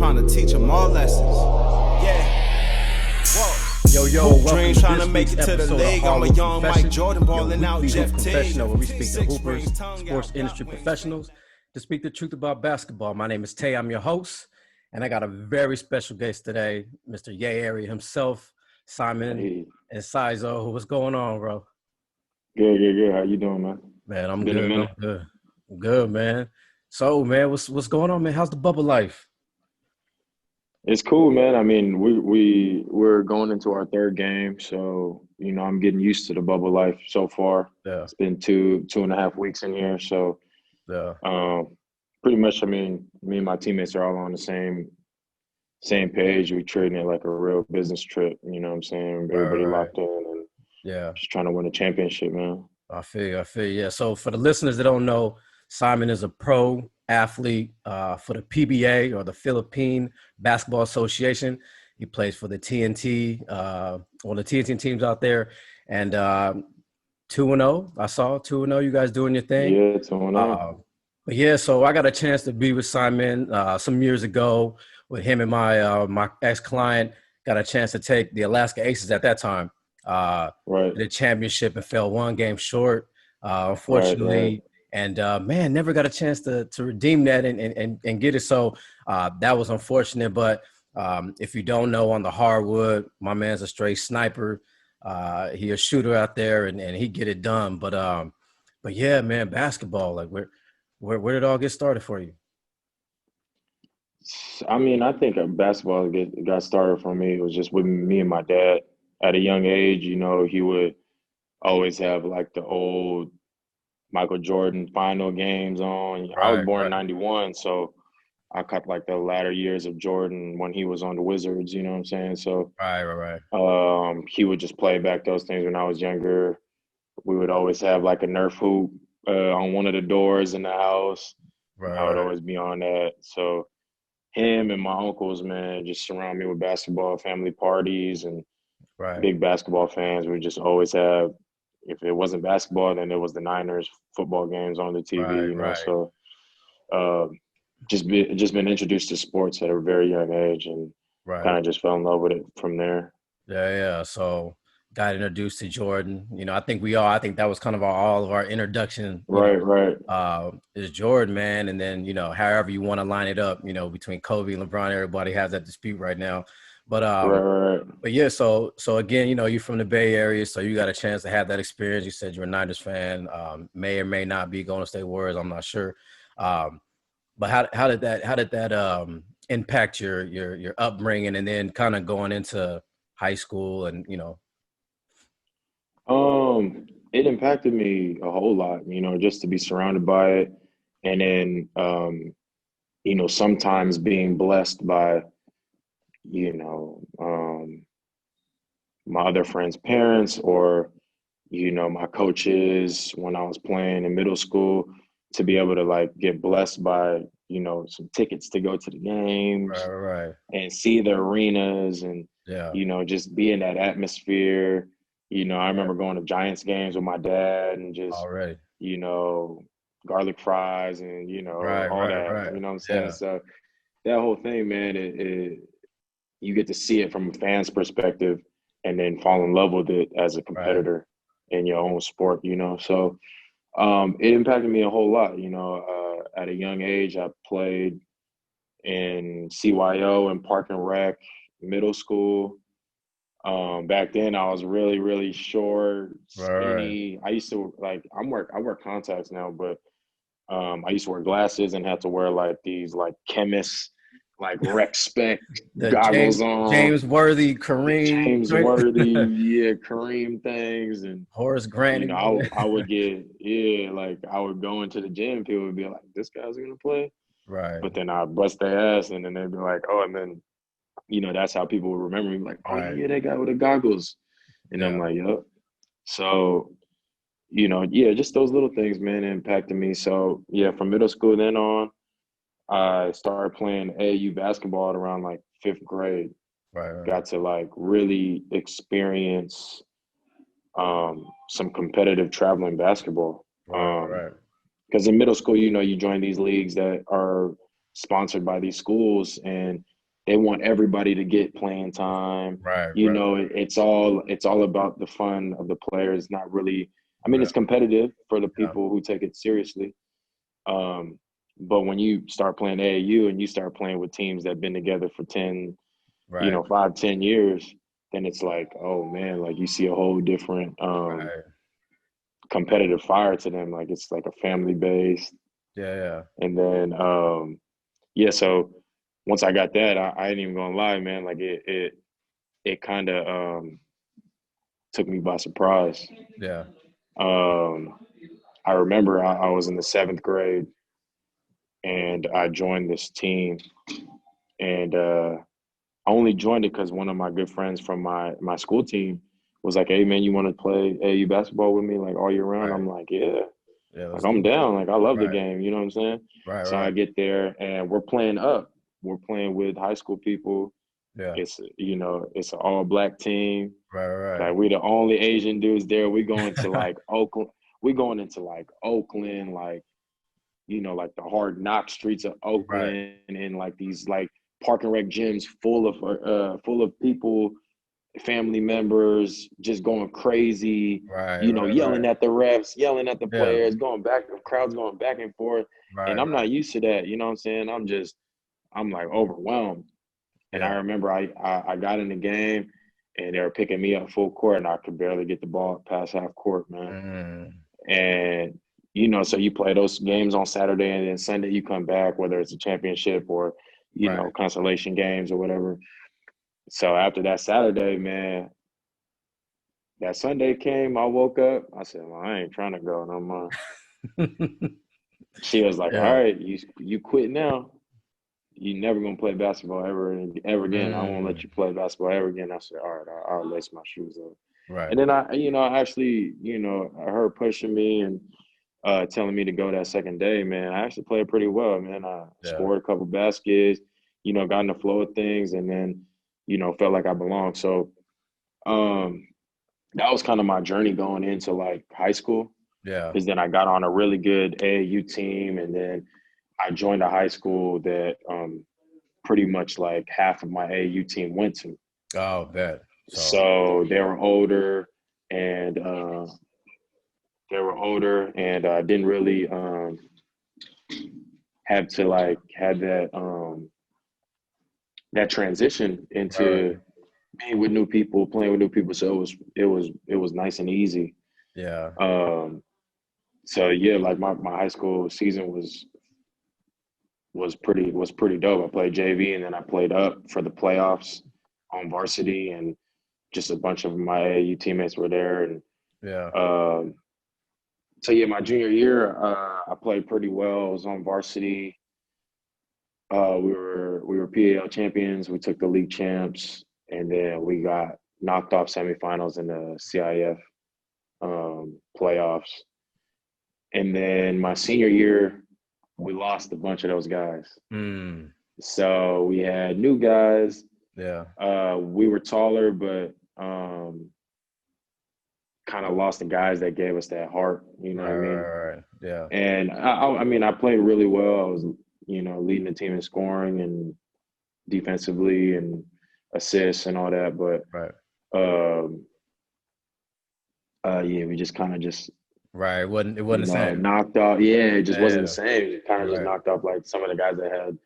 trying to teach them all lessons. Yeah. Whoa. Yo, Hoop welcome dreams to trying this to make week's it to the episode of league. I'm a Hardwood young Mike Confessions, Jordan balling your out weekly Jeff hoop Teague. confessional where we speak to Six hoopers, rings, tongue sports out, industry got wings. professionals to speak the truth about basketball. My name is Tay. I'm your host, and I got a very special guest today, Mr. Yay Area himself, Simon Enciso. What's going on, bro? Good. How you doing, man? Man, I'm Been a good. minute. I'm good, man. So, man, what's going on, man? How's the bubble life? It's cool, man. I mean, we're going into our third game, so I'm getting used to the bubble life so far. Yeah, It's been two and a half weeks in here, so yeah. pretty much. I mean, me and my teammates are all on the same page. We're treating it like a real business trip. You know what I'm saying? Everybody Right. locked in and Yeah. just trying to win a championship, man. I feel you. Yeah. So for the listeners that don't know, Simon is a pro athlete for the PBA, or the Philippine Basketball Association. He plays for the TNT, one of the TNT teams out there, and 2-0. I saw 2-0. You guys doing your thing. Yeah, it's on. But yeah, so I got a chance to be with Simon some years ago with him and my ex-client. Got a chance to take the Alaska Aces at that time. Right. The championship and fell one game short, unfortunately. Right. And man, never got a chance to redeem that and get it. So that was unfortunate. But if you don't know, on the hardwood, my man's a straight sniper. He a shooter out there, and he get it done. But yeah, man, basketball, like where did it all get started for you? I mean, I think basketball got started for me. It was just with me and my dad. At a young age, he would always have like the old Michael Jordan final games on. I was born in 91, so I caught like the latter years of Jordan when he was on the Wizards, you know what I'm saying? So Right. he would just play back those things when I was younger. We would always have like a Nerf hoop on one of the doors in the house. Right. I would always be on that. So him and my uncles, man, just surround me with basketball, family parties, and big basketball fans. We just always have, if it wasn't basketball, then it was the Niners football games on the TV, So just been introduced to sports at a very young age, and kind of just fell in love with it from there. Yeah. So got introduced to Jordan. I think that was kind of all of our introduction. Right. Is Jordan, man. And then, however you want to line it up, between Kobe and LeBron, everybody has that dispute right now. But right. But yeah, so again, you're from the Bay Area, so you got a chance to have that experience. You said you're a Niners fan, may or may not be Golden State Warriors, I'm not sure. But how did that impact your upbringing, and then kind of going into high school and It impacted me a whole lot, just to be surrounded by it, and then sometimes being blessed by my other friends' parents, or my coaches when I was playing in middle school, to be able to like get blessed by some tickets to go to the games, and see the arenas, and just be in that atmosphere. I remember going to Giants games with my dad, and just garlic fries and all that. You know what I'm saying? So that whole thing, man, you get to see it from a fan's perspective, and then fall in love with it as a competitor in your own sport, So it impacted me a whole lot, at a young age. I played in CYO and Park and Rec middle school. Back then I was really, really short, skinny. I used to I wear contacts now, but I used to wear glasses and had to wear like these like chemists, like rec spec goggles on. James Worthy, Kareem, Kareem things, and Horace Grant. I would I would go into the gym. People would be like, "This guy's gonna play," But then I bust their ass, and then they'd be like, "Oh," and then that's how people would remember me, like, "Oh yeah, that guy with the goggles," and I'm like, "Yup." So, just those little things, man, impacted me. So yeah, from middle school then on, I started playing AAU basketball at around like 5th grade. Got to like really experience some competitive traveling basketball. Because in middle school, you join these leagues that are sponsored by these schools, and they want everybody to get playing time. Right. You know, it's all about the fun of the players. Not really. I mean, it's competitive for the people who take it seriously. But when you start playing AAU and you start playing with teams that have been together for 10, 5-10 years, then it's like, oh man, like you see a whole different competitive fire to them. Like it's like a family based. Yeah. And then so once I got that, I ain't even gonna lie, man. Like it kind of took me by surprise. Yeah. I remember I was in the 7th grade and I joined this team, and I only joined it because one of my good friends from my school team was like, "Hey man, you want to play AAU basketball with me like all year round?" I'm like, "Yeah, like I'm down. Like I love the game. You know what I'm saying?" So I get there and we're playing up. We're playing with high school people. Yeah. It's it's an all black team. Right. Like we the only Asian dudes there. We going to like Oakland. We going into like Oakland, like like the hard knock streets of Oakland, and like these like park and rec gyms full of people, family members, just going crazy. Yelling at the refs, yelling at the players, crowds going back and forth. And I'm not used to that. You know what I'm saying? I'm like overwhelmed. And I remember I got in the game and they were picking me up full court and I could barely get the ball past half court, man. And, so you play those games on Saturday and then Sunday you come back, whether it's a championship or, consolation games or whatever. So after that Saturday, man, that Sunday came, I woke up, I said, well, I ain't trying to go no more. She was like, all right, you quit now. You never gonna play basketball ever again. I won't let you play basketball ever again. I said, all right, I'll lace my shoes up. Right. And then I actually, her pushing me and telling me to go that second day, man. I actually played pretty well, man. I scored a couple baskets, got in the flow of things, and then, felt like I belonged. So that was kind of my journey going into like high school. Yeah. Because then I got on a really good AAU team, and then I joined a high school that pretty much like half of my AAU team went to. Oh, bet. So they were older and didn't really have to like have that transition into being with new people, playing with new people. So it was nice and easy. Yeah. So yeah, like my high school season was pretty dope. I played JV and then I played up for the playoffs on varsity, and just a bunch of my AAU teammates were there. And so yeah, my junior year, I played pretty well. I was on varsity. We were PAL champions. We took the league champs, and then we got knocked off semifinals in the CIF playoffs. And then my senior year, we lost a bunch of those guys. So we had new guys. Yeah. We were taller, but kind of lost the guys that gave us that heart. You know what I mean? Right. Yeah. And I mean, I played really well. I was, leading the team in scoring and defensively and assists and all that. But we just kind of just. Right. It wasn't the same. Knocked off. Yeah, it just wasn't the same. It kind of just knocked off like some of the guys that had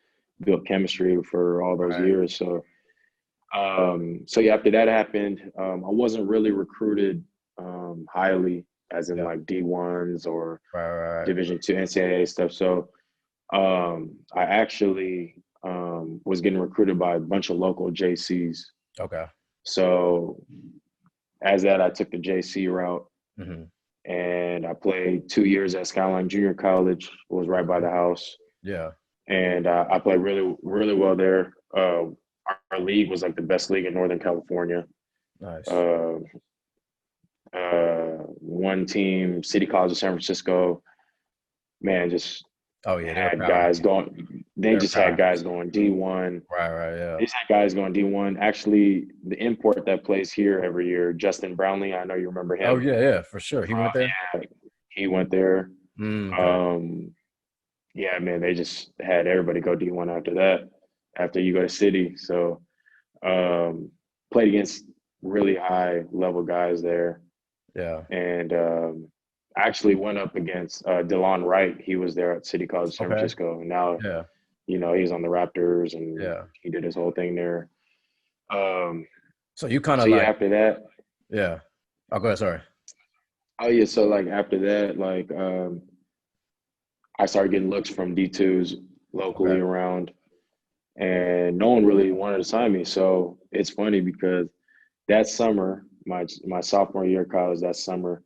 built chemistry for all those years. So, yeah, after that happened, I wasn't really recruited highly, as in like D1s or Division II NCAA stuff. So, I actually was getting recruited by a bunch of local JCs. Okay. So, as that, I took the JC route. And I played 2 years at Skyline Junior College. It was right by the house. Yeah. And I played really, really well there. Our league was like the best league in Northern California. Nice. One team, City College of San Francisco, man, just had guys going. They just had guys going D1. Right. Yeah. They just had guys going D1. Actually, the import that plays here every year, Justin Brownlee. I know you remember him. Oh yeah, for sure. He went there. Yeah, he went there. Okay. Yeah, man, they just had everybody go D1 after that. after you go to city. So played against really high level guys there. Yeah. And I actually went up against DeLon Wright. He was there at City College San Francisco. And now, he's on the Raptors and he did his whole thing there. So you kind of after that. Yeah. Oh, go ahead. Sorry. Oh, yeah. So, like, after that, like, I started getting looks from D2s locally around, and no one really wanted to sign me. So it's funny because that summer, my sophomore year of college, that summer,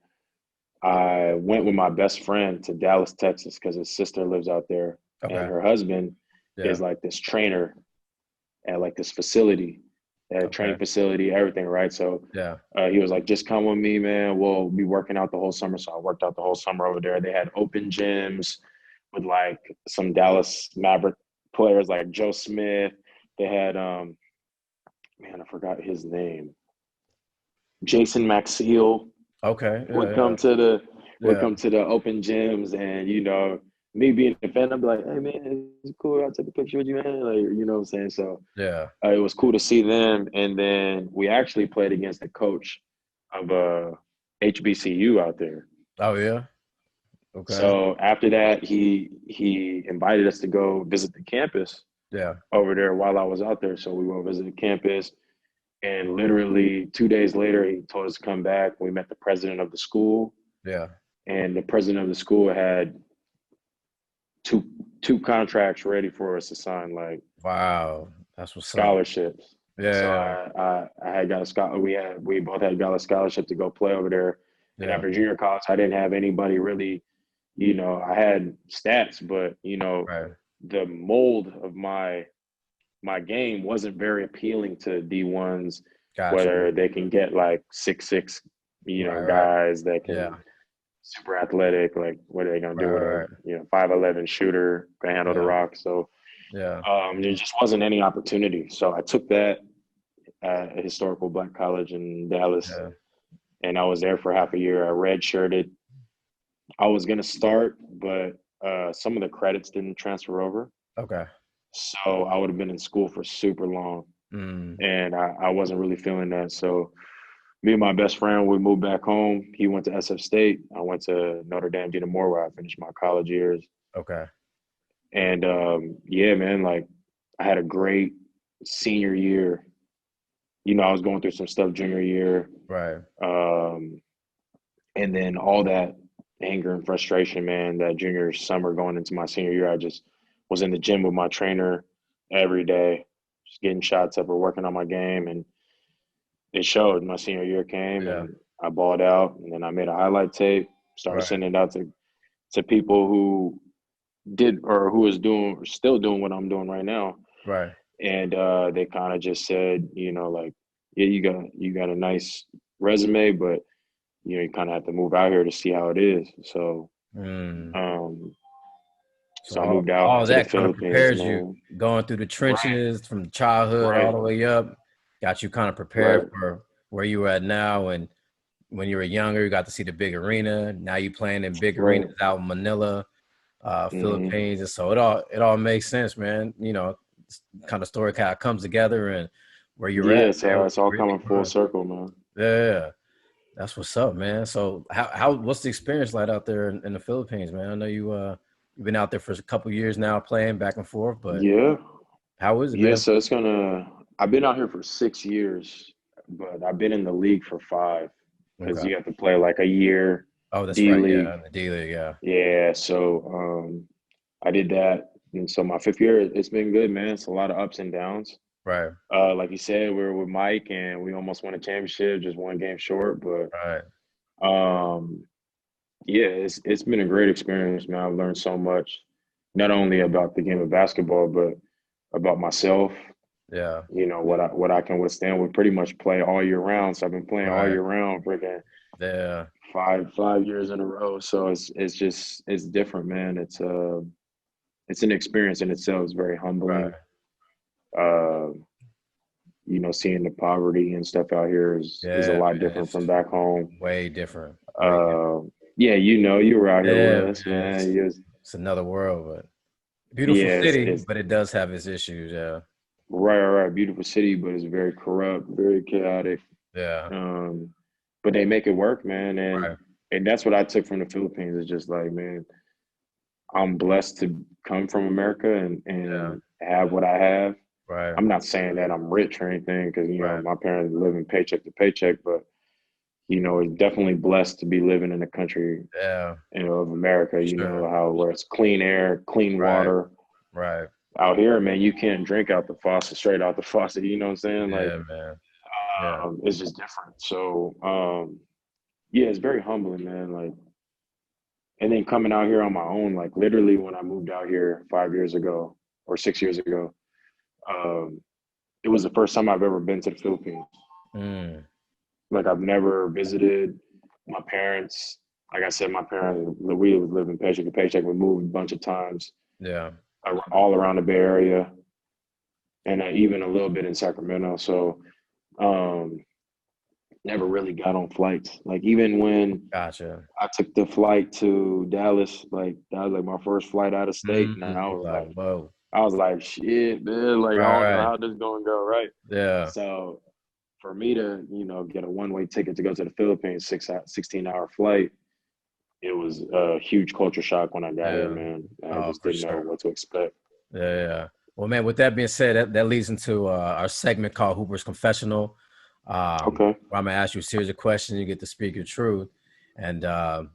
I went with my best friend to Dallas, Texas, because his sister lives out there, and her husband is like this trainer at like this facility, training facility, everything, right? So he was like, just come with me, man. We'll be working out the whole summer. So I worked out the whole summer over there. They had open gyms with like some Dallas Maverick players like Joe Smith. They had, I forgot his name. Jason Maxiel. Would come to the open gyms, and me being a fan, I'd be like, hey man, it's cool. I'll take a picture with you, man. Like, you know what I'm saying? So it was cool to see them. And then we actually played against the coach of HBCU out there. Oh yeah. Okay. So after that, he invited us to go visit the campus. Over there while I was out there. So we went visit the campus. And literally 2 days later, he told us to come back. We met the president of the school. And the president of the school had two contracts ready for us to sign. Like, wow, that's what's scholarships. Up. So I had got a scholarship. We both had got a scholarship to go play over there. And after junior college, I didn't have anybody really. I had stats, but the mold of my game wasn't very appealing to D1s, whether they can get like 6'6", guys that can super athletic. Like, what are they gonna do with a 5'11" shooter, can handle the rock? So there just wasn't any opportunity. So I took that at a historical Black college in Dallas, and I was there for half a year. I redshirted. I was gonna start, but some of the credits didn't transfer over. So I would have been in school for super long, and I wasn't really feeling that. So me and my best friend, we moved back home. He went to SF State. I went to Notre Dame Dina Moore, where I finished my college years. And man, like, I had a great senior year. I was going through some stuff junior year. And then all that anger and frustration, man, that junior summer going into my senior year, I just was in the gym with my trainer every day, just getting shots up or working on my game. And it showed. My senior year came and I balled out, and then I made a highlight tape, started sending it out to people who did or who is doing or still doing what I'm doing right now. And they kind of just said, like, yeah, you got a nice resume, but you kind of have to move out here to see how it is. So so I moved out. All to that the kind of Philippines, prepares man. you going through the trenches from childhood all the way up. Got you kind of prepared for where you were at now. And when you were younger, you got to see the big arena. Now you playing in big arenas out in Manila, Philippines. And so it all makes sense, man. Kind of story kind of comes together and where you're at. So it's all coming full circle, man. Yeah. That's what's up, man. So what's the experience like out there in the Philippines, man? I know you've been out there for a couple of years now playing back and forth, but how is it, man? So I've been out here for 6 years, but I've been in the league for 5 because you have to play like a year. Oh, that's D-League. right. Yeah, the D-League, Yeah, so I did that. And so my 5th year, it's been good, man. It's a lot of ups and downs. Like you said, we were with Mike and we almost won a championship, just one game short. But it's been a great experience, man. I've learned so much, not only about the game of basketball, but about myself. What I can withstand. We pretty much play all year round. So I've been playing all year round, freaking 5 years in a row. So it's different, man. It's an experience in itself. It's very humbling. Seeing the poverty and stuff out here is a lot different from back home. Way different. You were out here with us, man. It's another world, but beautiful city, but it does have its issues. Right. Beautiful city, but it's very corrupt, very chaotic. Yeah. But they make it work, man. Right. And that's what I took from the Philippines. It's just like, man, I'm blessed to come from America and have what I have. Right. I'm not saying that I'm rich or anything because, my parents live in paycheck to paycheck, but, it's definitely blessed to be living in a country, Yeah. of America, where it's clean air, clean water. Right. Out here, man, you can't drink out the faucet, straight out the faucet. You know what I'm saying? Yeah, man. Yeah. It's just different. So, yeah, it's very humbling, man. Like, and then coming out here on my own, like literally when I moved out here 5 years ago or 6 years ago, um, it was the first time I've ever been to the Philippines. Mm. Like I've never visited. My parents, like I said, my parents, we was living paycheck to paycheck. We moved a bunch of times. Yeah. All around the Bay Area, and even a little bit in Sacramento. So, never really got on flights. Like even when Gotcha. I took the flight to Dallas, like that was like my first flight out of state, and I was like, whoa. I was like, shit, man, like I don't know how this is gonna go, right? Yeah. So for me to, get a one-way ticket to go to the Philippines, 16-hour flight, it was a huge culture shock when I got here, man. I just didn't know what to expect. Yeah. Well, man, with that being said, that leads into our segment called Hooper's Confessional. Okay. Where I'm gonna ask you a series of questions. You get to speak your truth. And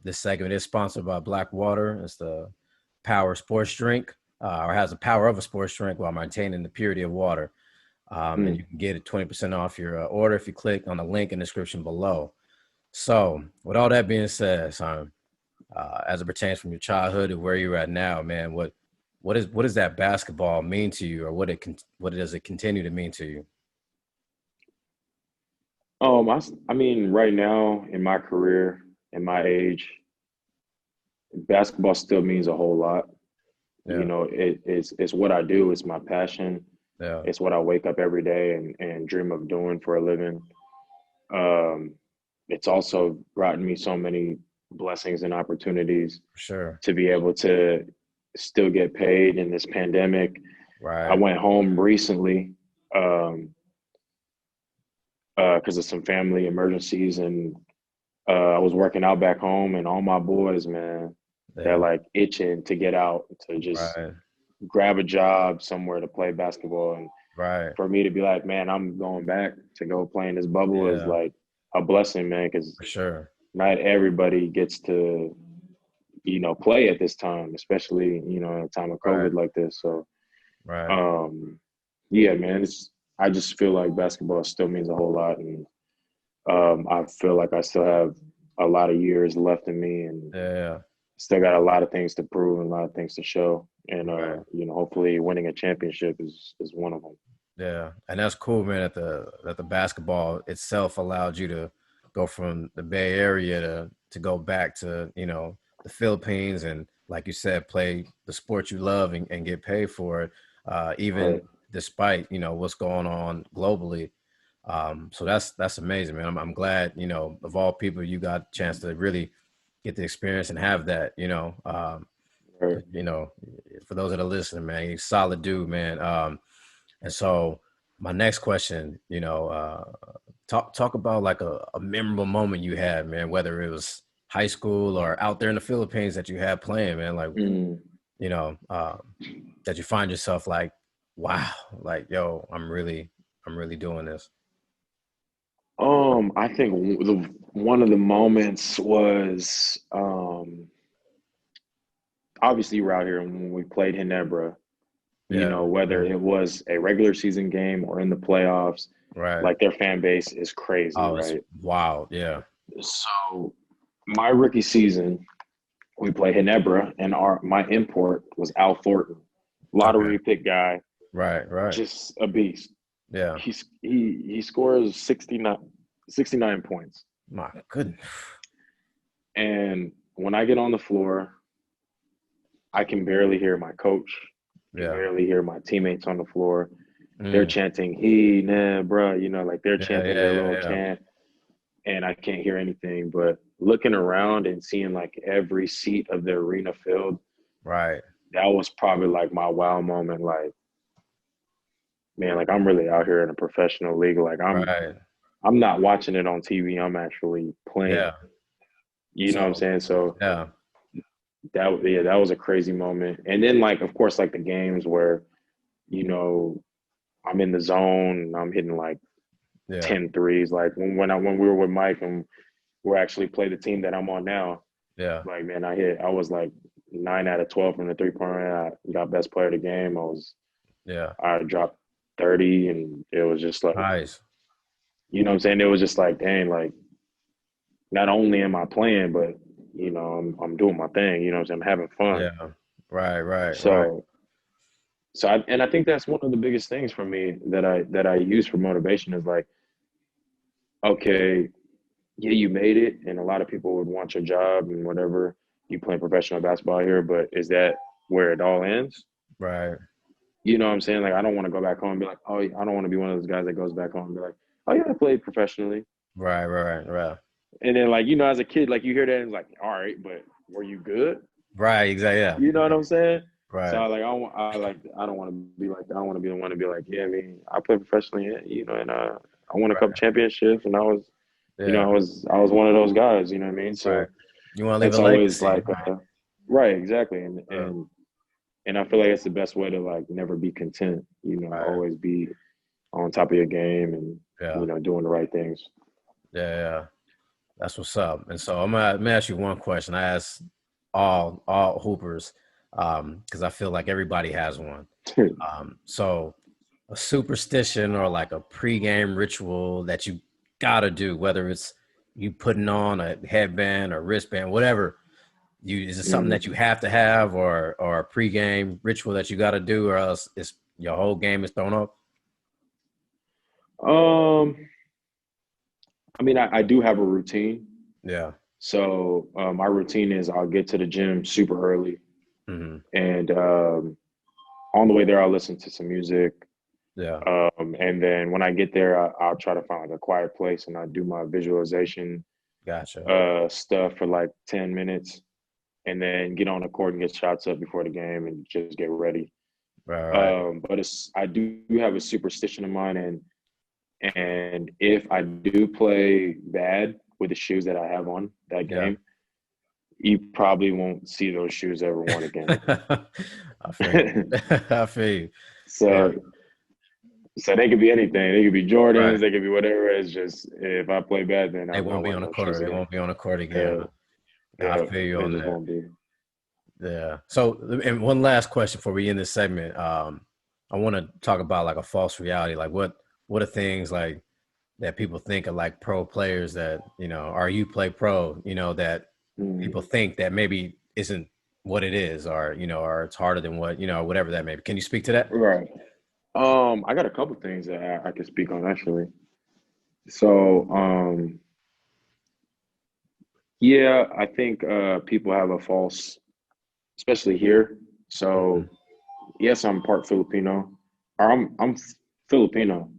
this segment is sponsored by Black Water. It's the power sports drink, or has the power of a sports drink while maintaining the purity of water. And you can get it 20% off your order if you click on the link in the description below. So, with all that being said, Simon, as it pertains from your childhood to where you're at now, man, what does that basketball mean to you, or what does it continue to mean to you? I mean, right now in my career, in my age, basketball still means a whole lot. Yeah. It's what I do. It's my passion. Yeah. It's what I wake up every day and dream of doing for a living. It's also brought me so many blessings and opportunities Sure. to be able to still get paid in this pandemic. Right. I went home recently because of some family emergencies, and I was working out back home, and all my boys, man, they're like itching to get out to just grab a job somewhere to play basketball. And for me to be like, man, I'm going back to go play in this bubble is like a blessing, man, because not everybody gets to, play at this time, especially, in a time of COVID like this. So, yeah, man, I just feel like basketball still means a whole lot. And I feel like I still have a lot of years left in me, and still got a lot of things to prove and a lot of things to show. And, hopefully winning a championship is one of them. Yeah. And that's cool, man, that the basketball itself allowed you to go from the Bay Area to go back to, the Philippines, and like you said, play the sport you love and get paid for it, even despite, what's going on globally. So that's amazing, man. I'm glad, of all people, you got a chance to really get the experience and have that, for those that are listening, man, he's a solid dude, man. And so my next question, talk about like a memorable moment you had, man, whether it was high school or out there in the Philippines that you had playing, man, like, that you find yourself like, wow, like, yo, I'm really doing this. I think one of the moments was obviously we're out here when we played Ginebra, whether it was a regular season game or in the playoffs, like their fan base is crazy, right? It's wild, yeah. So my rookie season, we played Ginebra, and my import was Al Thornton, lottery pick guy, right, just a beast. Yeah, he scores 69 points. My goodness. And when I get on the floor, I can barely hear my coach. I can barely hear my teammates on the floor. They're chanting, bruh, like they're chanting their little chant, and I can't hear anything. But looking around and seeing like every seat of the arena filled, that was probably like my wow moment. Like, man, like I'm really out here in a professional league. Like I'm not watching it on TV. I'm actually playing. Yeah. You know what I'm saying? So yeah. that was a crazy moment. And then like, of course, like the games where, you know, I'm in the zone and I'm hitting like 10 threes. Like when we were with Mike and we're actually play the team that I'm on now. Yeah. Like, man, I was like 9 out of 12 from the 3-point line. I got best player of the game. I dropped 30 and it was just like, nice. You know what I'm saying? It was just like, dang, like not only am I playing, but you know, I'm doing my thing, you know what I'm saying? I'm having fun. Yeah. Right. So I think that's one of the biggest things for me that I use for motivation is like, okay, yeah, you made it, and a lot of people would want your job and whatever. You play professional basketball here, but is that where it all ends? Right. You know what I'm saying? Like, I don't want to go back home and be like, oh, I don't want to be one of those guys that goes back home and be like, oh, yeah, I played professionally. Right. And then, like, you know, as a kid, like, you hear that and it's like, all right, but were you good? Right. Exactly. Yeah. You know what I'm saying? Right. So I don't want to be like that. I want to be the one to be like, yeah, I mean, I played professionally, you know, and I won a couple championships, and I was, you know, I was one of those guys. You know what I mean? So you want to leave it's a always legacy. like, right, exactly, and I feel like it's the best way to like never be content. You know, always be on top of your game and you know doing the right things. Yeah. That's what's up. And so I'm gonna ask you one question. I ask all hoopers because I feel like everybody has one. So a superstition or like a pregame ritual that you gotta do, whether it's you putting on a headband or wristband, whatever. Is it something that you have to have, or a pregame ritual that you got to do, or else it's your whole game is thrown off? I mean, I do have a routine. Yeah. So my routine is I'll get to the gym super early, and on the way there I'll listen to some music. Yeah. And then when I get there, I'll try to find like a quiet place and I do my visualization stuff for like 10 minutes. And then get on the court and get shots up before the game and just get ready. Right. But I do have a superstition of mine, and if I do play bad with the shoes that I have on that game, you probably won't see those shoes ever worn again. I feel you. So they could be anything. They could be Jordans. They could be whatever. It's just if I play bad, then they won't be on the court. They won't be on the court again. I feel you on that. Won't be. Yeah. So, and one last question before we end this segment. I want to talk about like a false reality. Like what are things like that people think of like pro players that, you know, or you play pro, you know, that people think that maybe isn't what it is, or, you know, or it's harder than what, you know, whatever that may be. Can you speak to that? Right. I got a couple things that I can speak on actually. So, yeah, I think people have a false, especially here. So, yes, I'm part Filipino, or I'm Filipino,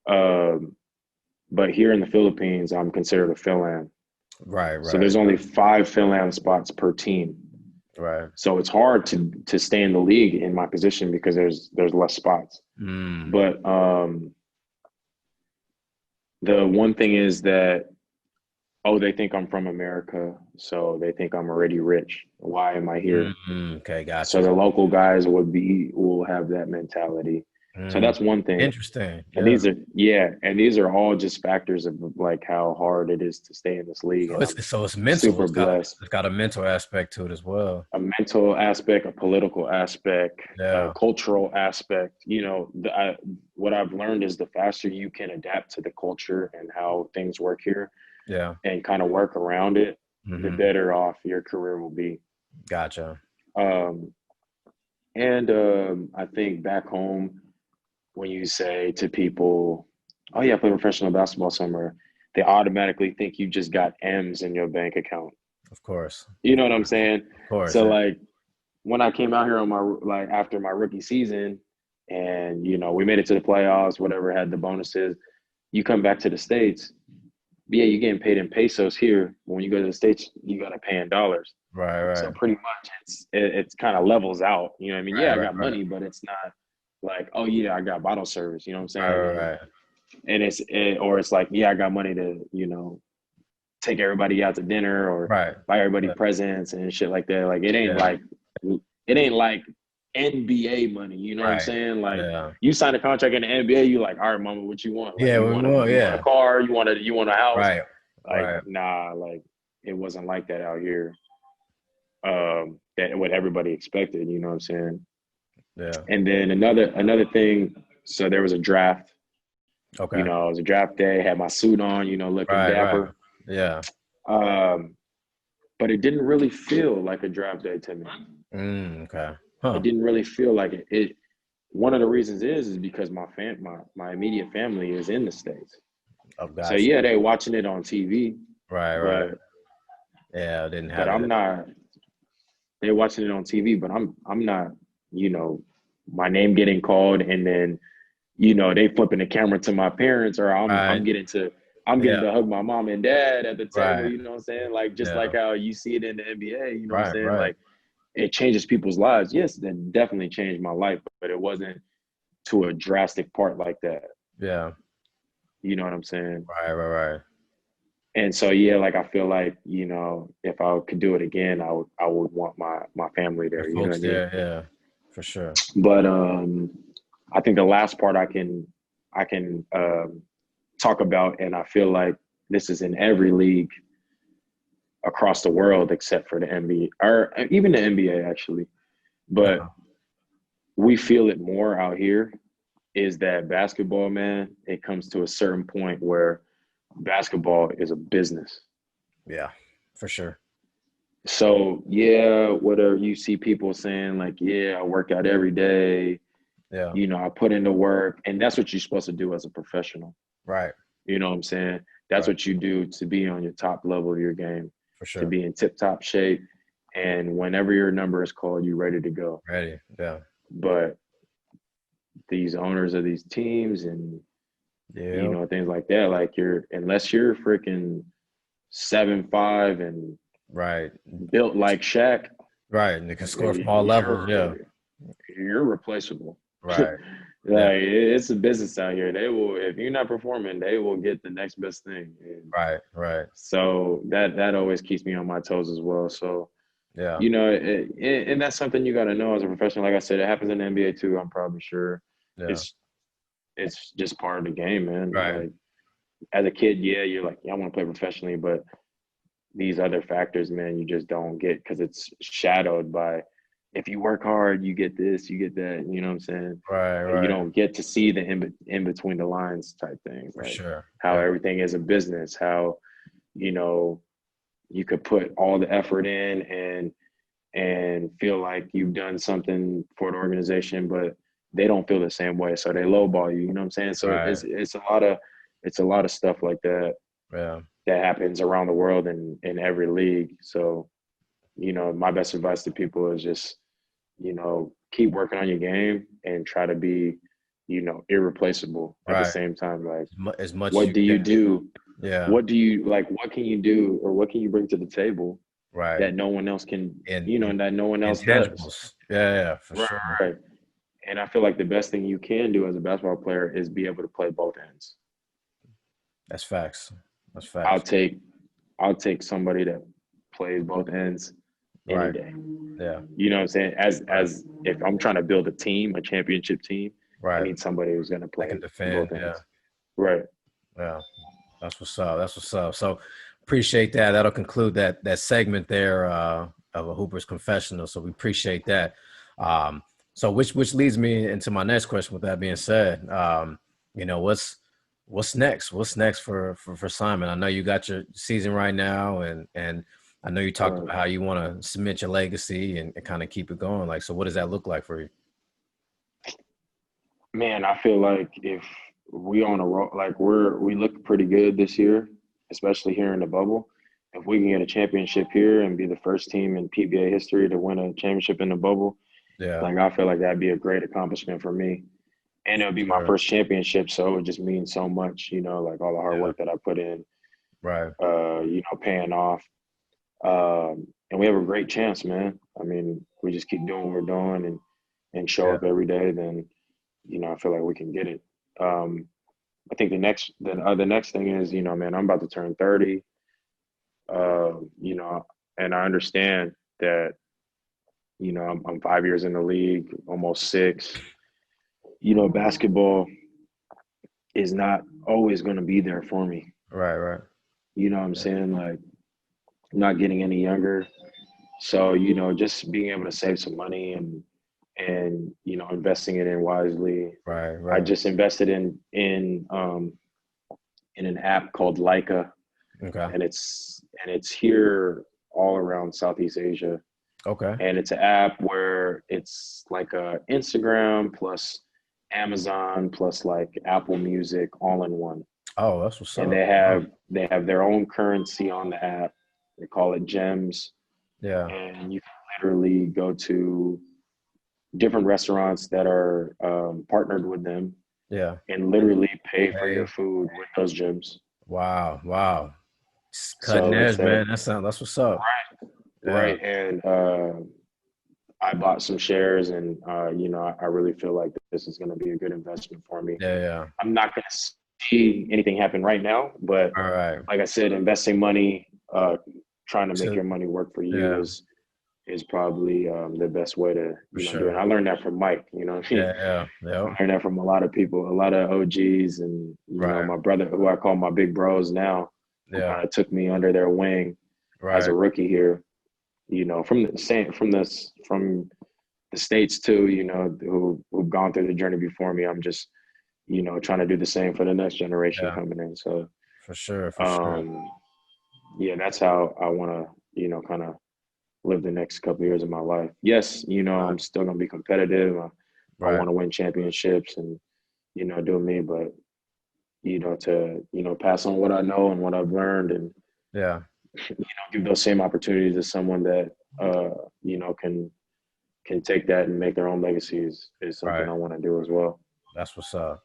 but here in the Philippines, I'm considered a Philan. Right. So there's only 5 Philan spots per team. Right. So it's hard to stay in the league in my position because there's less spots. But the one thing is that, they think I'm from America, so they think I'm already rich. Why am I here? Okay, gotcha. So the local guys will have that mentality. So that's one thing. Interesting. And these are all just factors of like how hard it is to stay in this league. So it's mental. Super blessed. It's got a mental aspect to it as well. A mental aspect, a political aspect, a cultural aspect. You know, what I've learned is the faster you can adapt to the culture and how things work here, and kind of work around it, the better off your career will be. Gotcha. And I think back home, when you say to people, oh yeah, I play professional basketball somewhere, they automatically think you just got M's in your bank account. Of course. You know what I'm saying? Of course. So like when I came out here after my rookie season and, you know, we made it to the playoffs, whatever, had the bonuses, you come back to the States, you're getting paid in pesos here. When you go to the States, you got to pay in dollars. Right. So pretty much it's kind of levels out. You know what I mean? I got money, but it's not like, oh yeah, I got bottle service, you know what I'm saying? Right. And it's like, yeah, I got money to, take everybody out to dinner or buy everybody presents and shit like that. Like it ain't like NBA money, you know what I'm saying? Like you sign a contract in the NBA, you like, all right, mama, what you want? Like, you want a car, you want a house? Nah, like it wasn't like that out here. That what everybody expected, you know what I'm saying? Yeah. And then another thing, so there was a draft. Okay. It was a draft day, had my suit on, looking dapper. Yeah. But it didn't really feel like a draft day to me. Okay. Huh. It didn't really feel like it. One of the reasons is because my immediate family is in the States. Oh, gotcha. So yeah, they watching it on TV. Right. Yeah, I didn't have. But I'm not. They're watching it on TV, but I'm not. My name getting called, and then they flipping the camera to my parents, or I'm getting to hug my mom and dad at the table. You know what I'm saying? Like just like how you see it in the NBA. You know what I'm saying? Like it changes people's lives. Yes, that definitely changed my life, but it wasn't to a drastic part like that. Yeah. You know what I'm saying? Right. And so yeah, like I feel like if I could do it again, I would want my family there. You know what I mean? Yeah, for sure. But I think the last part I can talk about, and I feel like this is in every league across the world except for the NBA or even the NBA actually, but we feel it more out here, is that basketball, man, it comes to a certain point where basketball is a business. Yeah, for sure. So yeah, whatever you see people saying like, yeah, I work out every day. Yeah. I put in the work, and that's what you're supposed to do as a professional. Right. You know what I'm saying? That's what you do to be on your top level of your game. For sure. To be in tip-top shape. And whenever your number is called, you're ready to go. Ready, yeah. But these owners of these teams and, things like that, like unless you're freaking 7'5" and built like Shaq. Right, and they can score from all levels, You're replaceable. Right. Like it's a business out here. They will, if you're not performing, they will get the next best thing. And right. So that always keeps me on my toes as well. So yeah, and that's something you got to know as a professional. Like I said, it happens in the NBA too. I'm probably sure. Yeah. It's just part of the game, man. Right. Like as a kid, you're like, I want to play professionally, but these other factors, man, you just don't get because it's shadowed by. If you work hard, you get this, you get that. You know what I'm saying? Right. You don't get to see the in between the lines type things. For like sure. How everything is a business. How you could put all the effort in and feel like you've done something for the organization, but they don't feel the same way, so they lowball you. You know what I'm saying? So it's a lot of stuff like that. Yeah. That happens around the world in every league. So, my best advice to people is just, keep working on your game and try to be, irreplaceable at the same time. Like as much what do you do? Yeah. What do you like? What can you do, or what can you bring to the table that no one else can, and that no one else does? Yeah, for sure. Right. And I feel like the best thing you can do as a basketball player is be able to play both ends. That's facts. I'll take somebody that plays both ends any day. Yeah. You know what I'm saying? As if I'm trying to build a team, a championship team, I need somebody who's going to play both ends. Right. Yeah. That's what's up. So appreciate that. That'll conclude that segment there of a Hooper's Confessional. So we appreciate that. So which leads me into my next question. With that being said, what's next? What's next for Simon? I know you got your season right now, and I know you talked about how you want to cement your legacy and kind of keep it going. Like, so what does that look like for you? Man, I feel like if we on a roll, like we look pretty good this year, especially here in the bubble. If we can get a championship here and be the first team in PBA history to win a championship in the bubble, like I feel like that'd be a great accomplishment for me. And it would be my first championship, so it would just mean so much, like all the hard work that I put in, paying off. And we have a great chance, man. I mean, we just keep doing what we're doing and show up every day, then I feel like we can get it. I think the next thing is, man, I'm about to turn 30. And I understand that, I'm 5 years in the league, almost 6. Basketball is not always going to be there for me. Right. You know what I'm saying? Like, I'm not getting any younger. So, just being able to save some money and investing it in wisely. Right. I just invested in an app called Leica, Okay. and it's here all around Southeast Asia. Okay. And it's an app where it's like a Instagram plus Amazon plus like Apple Music all in one. Oh, that's what's up. And they have their own currency on the app. They call it Gems. Yeah. And you can literally go to different restaurants that are partnered with them. Yeah. And literally pay for your food with those gems. Wow. It's cutting edge, man. That's what's up. Right. And I bought some shares, and I really feel like this is going to be a good investment for me. Yeah. I'm not going to see anything happen right now, but like I said, investing money, trying to make your money work for you is probably the best way to do it. And I learned that from Mike. You know what I mean? Yeah. I learned that from a lot of people, a lot of OGs, and you know, my brother, who I call my big bros now, who kind of took me under their wing as a rookie here. From the States too. Who've gone through the journey before me. I'm just trying to do the same for the next generation coming in. So for sure. Yeah, that's how I want to kind of live the next couple of years of my life. Yes, I'm still gonna be competitive. I want to win championships and do me, but to pass on what I know and what I've learned, and give those same opportunities to someone that can take that and make their own legacy is something I want to do as well. That's what's up.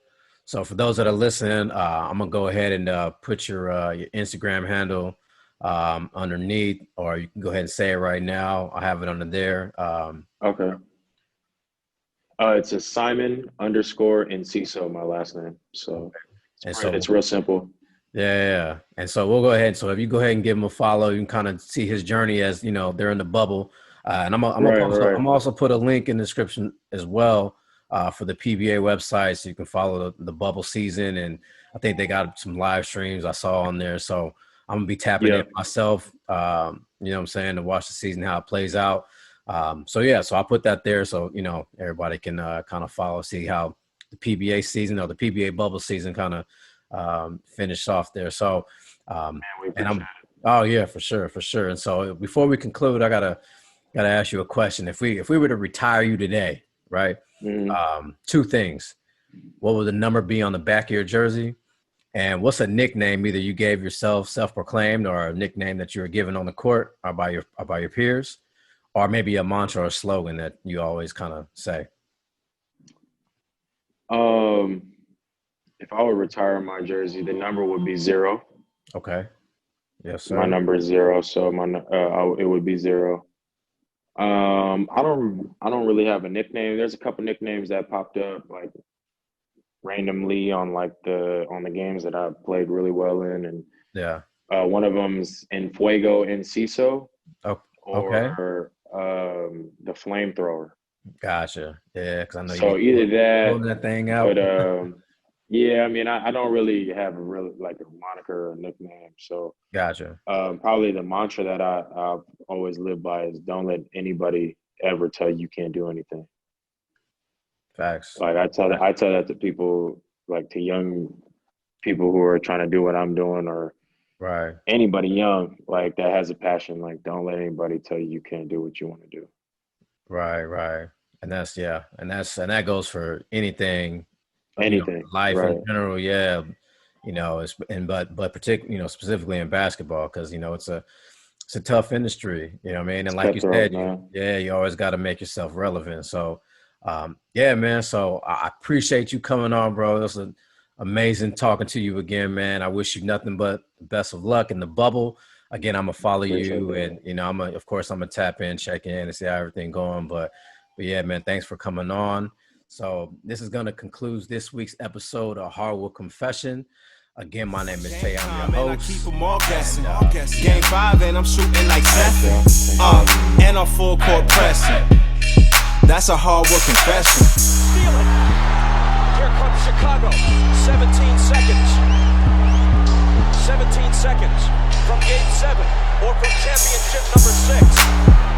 So for those that are listening, I'm gonna go ahead and put your Instagram handle underneath, or you can go ahead and say it right now. I have it under there. Okay. It's a Simon _Enciso, my last name. So it's real simple. Yeah. And so we'll go ahead. So if you go ahead and give him a follow, you can kind of see his journey as they're in the bubble. And I'm also put a link in the description as well for the PBA website, so you can follow the bubble season. And I think they got some live streams I saw on there. So I'm gonna be tapping in myself, you know what I'm saying, to watch the season, how it plays out. So I'll put that there so everybody can kind of follow, see how the PBA season or the PBA bubble season kind of finish off there. So for sure. And so before we conclude, I gotta ask you a question. If we were to retire you today, right? Mm-hmm. 2 things. What would the number be on the back of your jersey? And what's a nickname either you gave yourself, self-proclaimed, or a nickname that you were given on the court or by your peers, or maybe a mantra or slogan that you always kind of say? If I would retire my jersey, the number would be 0. Okay. Yes, sir. My number is 0, so it would be 0. I don't really have a nickname. There's a couple nicknames that popped up like randomly on the games that I played really well in, and one of them's Fuego Enciso, or the flamethrower. Gotcha. Yeah, because I know so either that thing out. But I mean, I don't really have a moniker or nickname. So gotcha. Probably the mantra that I've always lived by is don't let anybody ever tell you can't do anything. Facts. Like I tell that to people, like to young people who are trying to do what I'm doing, or anybody young like that has a passion. Like, don't let anybody tell you can't do what you want to do. Right. And that goes for anything, life in general. Yeah. But particularly, specifically in basketball, because it's a tough industry, you know what I mean? And like you said, you always got to make yourself relevant. So man. So I appreciate you coming on, bro. It was amazing talking to you again, man. I wish you nothing but the best of luck in the bubble. Again, I'm gonna follow you, and I'm gonna tap in, check in, and see how everything going. But yeah, man, thanks for coming on. So this is going to conclude this week's episode of Hardwood Confession. Again, my name is Tay. I'm your host. I keep them all guessing. Game 5 and I'm shooting like Steph. And I'm full court pressing. That's a Hardwood confession. Steal it. Here comes Chicago. 17 seconds. 17 seconds from game 7 or from championship number 6.